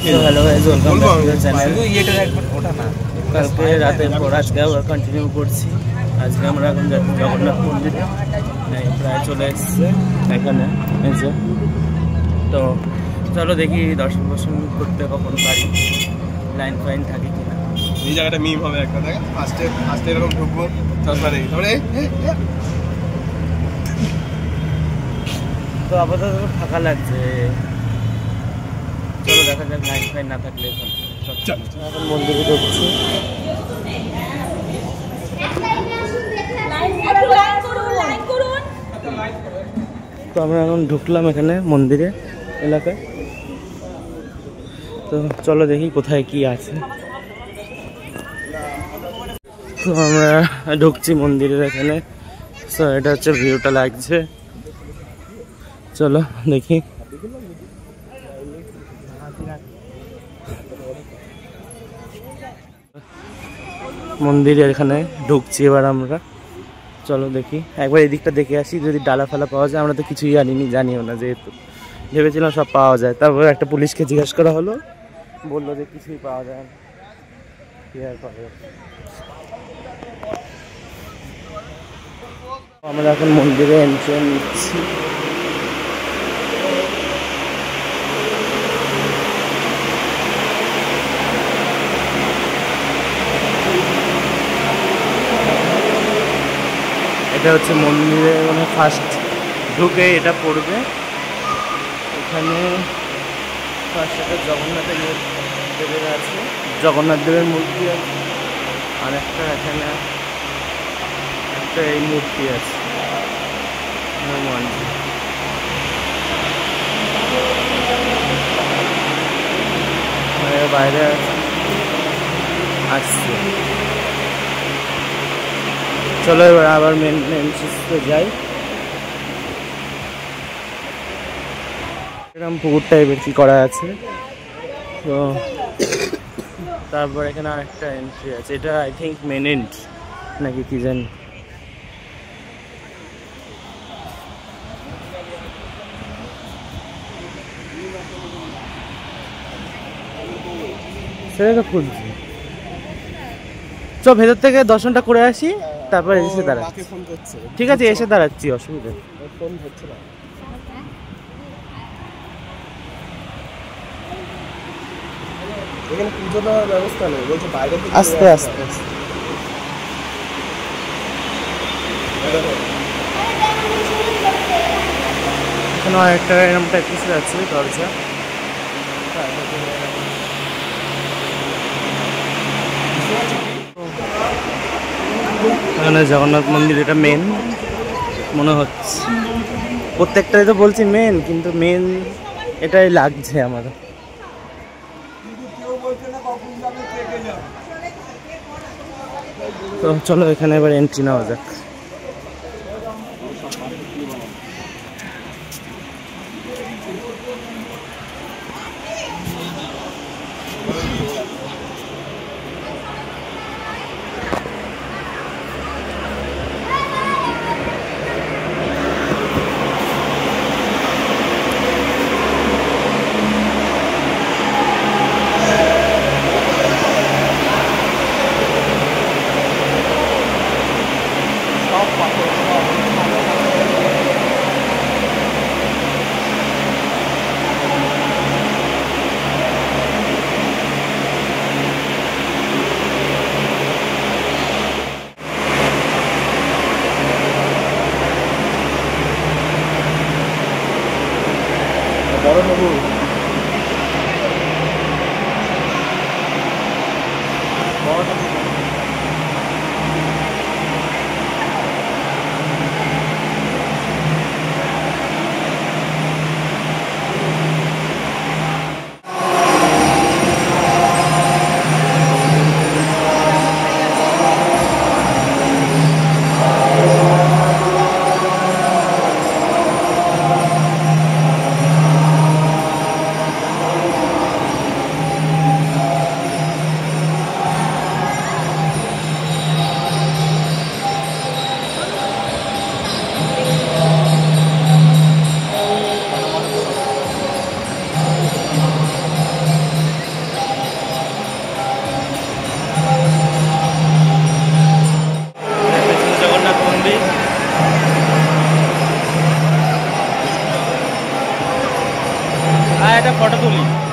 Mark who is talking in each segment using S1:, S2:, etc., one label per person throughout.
S1: Hello guys welcome back to channel কালকে রাতের পর আজকে আবার কন্টিনিউ করছি। আজকে আমরা এখন যাচ্ছি জগন্নাথ মন্দিরে, প্রায় চলে এসেছে এখানে এসে। তো চলো দেখি দর্শন করতে কখন পারি, লাইন ফাইন থাকে কিনা।
S2: এই জায়গাটা মিম হবে একটা, দেখ ফার্স্টে এরকম ঢুকবো চশমা দেখি, তারপরে
S1: তো আপাতত ফাঁকা লাগছে। চলো দেখা যাক লাইন ফাইন না থাকলে এখন মন্দিরে ঢুকছি। তো আমরা এখন ঢুকলাম এখানে মন্দিরে এলাকায়। তো চলো দেখি কোথায় কি আছে। তো আমরা ঢুকছি মন্দিরের এখানে। তো এটা হচ্ছে ভিউটা লাগছে, চলো দেখি। মন্দিরের এখানে ঢুকছি এবার আমরা, চলো দেখি একবার এদিকটা দেখে আসি যদি ডালা ফালা পাওয়া যায়। আমরা তো কিছুই জানিও না, যেহেতু ভেবেছিলাম সব পাওয়া যায়। তারপর একটা পুলিশকে জিজ্ঞাসা করা হলো, বললো যে কিছুই পাওয়া যায় না। কি আর পাবে। আমরা এখন মন্দিরে এন্ট্রি নিচ্ছি। এটা হচ্ছে মন্দিরে মানে ফার্স্ট ঢুকে এটা পড়বে। এখানে ফার্স্ট একটা জগন্নাথ দেবের আছে, জগন্নাথ দেবের মূর্তি আছে, আর একটা এখানে একটা এই মূর্তি আছে হনুমানজি। বাইরে আসছে। চলো এবার আবার মেন যাই। এরকম পুকুর টাইপের কি করা আছে। তো তারপর এখানে আরেকটা এন্ট্রি আছে, এটা আই থিঙ্ক মেন এন্ড নাকি কি জানি। সেটা তো খুলছি। চ ভেতর থেকে দর্শনটা করে আসি, তারপর এসে দাঁড়াচ্ছি। ঠিক আছে এসে দাঁড়াচ্ছি, অসুবিধা
S2: এখানে পুজো দেওয়ার ব্যবস্থা নেই, বলছে বাইরে থেকে
S1: আস্তে আস্তে এখানে একটা এরকম টাইপ কিছু আছে দরজা। এখানে জগন্নাথ মন্দির, এটা মেন মনে হচ্ছে। প্রত্যেকটাই তো বলছি মেন, কিন্তু মেন এটাই লাগছে আমার। তো চলো এখানে এবার এন্ট্রি নেওয়া যাক।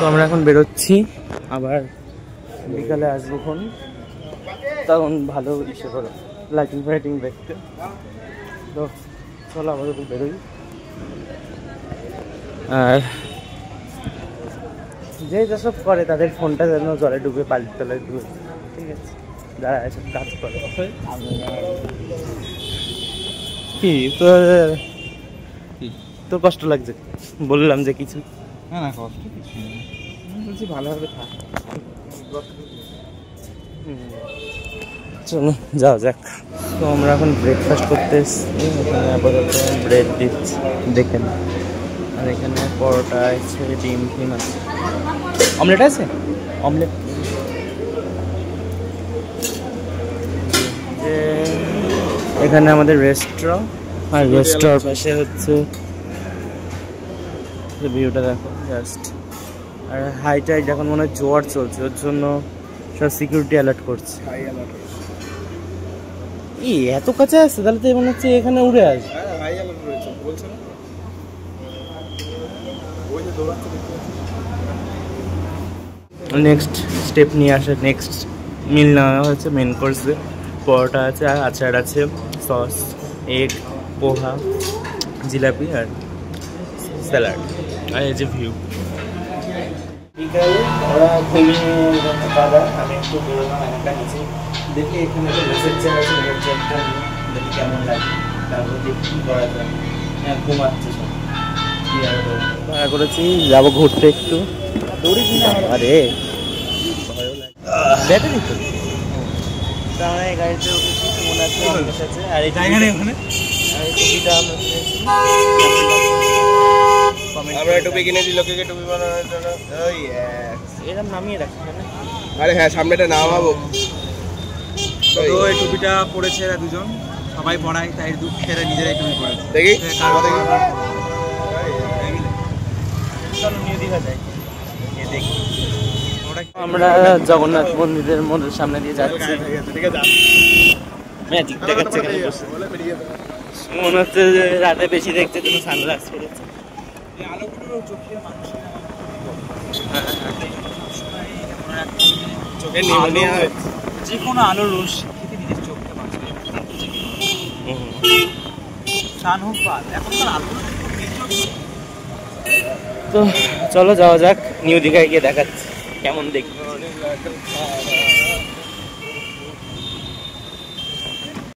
S1: আমরা এখন বেরোচ্ছি, আবার বিকালে আসবো তখন ভালো ইসে করো লাইটিং ফাইটিং দেখতে। তো চলো আপাতত বেরোই। আর যে যেসব করে তাদের ফোনটা যেন জলে ডুবে পালির তলায় ডুবে, ঠিক আছে, যারা এসব কাজ করে। কি তোর কষ্ট লাগছে? বললাম যে কিছু
S2: না না, কষ্ট কিছু নেই,
S1: বলছি ভালোভাবে থাক। চলো যাও যাক। তো আমরা এখন ব্রেকফাস্ট করতে এসেছি, এখানে আপাতত ব্রেড দিচ্ছি দেখেন, আর এখানে পরোটা আছে, ডিম ফিম আছে, অমলেট আছে, অমলেট। এখানে আমাদের রেস্টুরেন্ট, আর রেস্টুরেন্ট পাশে হচ্ছে ভিউটা দেখো জাস্ট। আর হাই টাইড এখন মনে হয় জোয়ার চলছে, ওর জন্য সব সিকিউরিটি অ্যালার্ট করছে। এত কাছে আসছে তাহলে তো মনে হচ্ছে এখানে উড়ে আসবে। নেক্সট স্টেপ নিয়ে আসে, নেক্সট মিল নেওয়া হচ্ছে মেন কোর্সে। পরোটা আছে, আর আচার আছে, সস, এগ, পোহা, জিলাপি আর স্যালাড। আর এই যে ভিউ। বিকালে ওরা ঘুমিয়ে দাদা, আমি একটু বেরোলাম এলাকা নিচে, দেখি এখানে একটা মেসেজ চেয়ার আছে, মেসেজ চেয়ারটা দেখি কেমন লাগে, তারপর দেখি কী করা যায়। হ্যাঁ ঘুমাচ্ছে সব, কি আর ভাড়া করেছি, যাবো ঘুরতে একটু। আরে ভয়ও লাগে, ব্যাটারি তো আমরা এই গাড়িতে উঠেছি, মনে আছে অনেকের সাথে। আর এই জায়গাটা ওখানে টুপিটা আমরা কিনেছি,
S2: আমরা টুপি কিনেছি লোকেকে টুপি বানানোর জন্য।
S1: এরকম নামিয়ে রাখি না?
S2: আরে হ্যাঁ, সামনেটা নামাবো।
S3: তো এই টুপিটা পড়েছে এরা দুজন, সবাই পড়ায়, তাই দুঃখে এরা নিজেরাই টুপি পড়েছে।
S2: দেখি
S1: চলো নিউ দীঘা যাই, দেখি। আমরা জগন্নাথ মন্দিরের সামনে দিয়ে যাচ্ছি, ম্যাজিক দেখাচ্ছে এখানে বসে। মনে হচ্ছে যে রাতে বেশি দেখছে, তুমি সানগ্লাস পরেছে।
S3: যে কোনো আলোর রশ্মি থেকে নিজের চোখকে বাঁচাবে।
S1: তো চলো যাওয়া যাক, নিউ দীঘায় গিয়ে দেখাচ্ছি কেমন দেখি।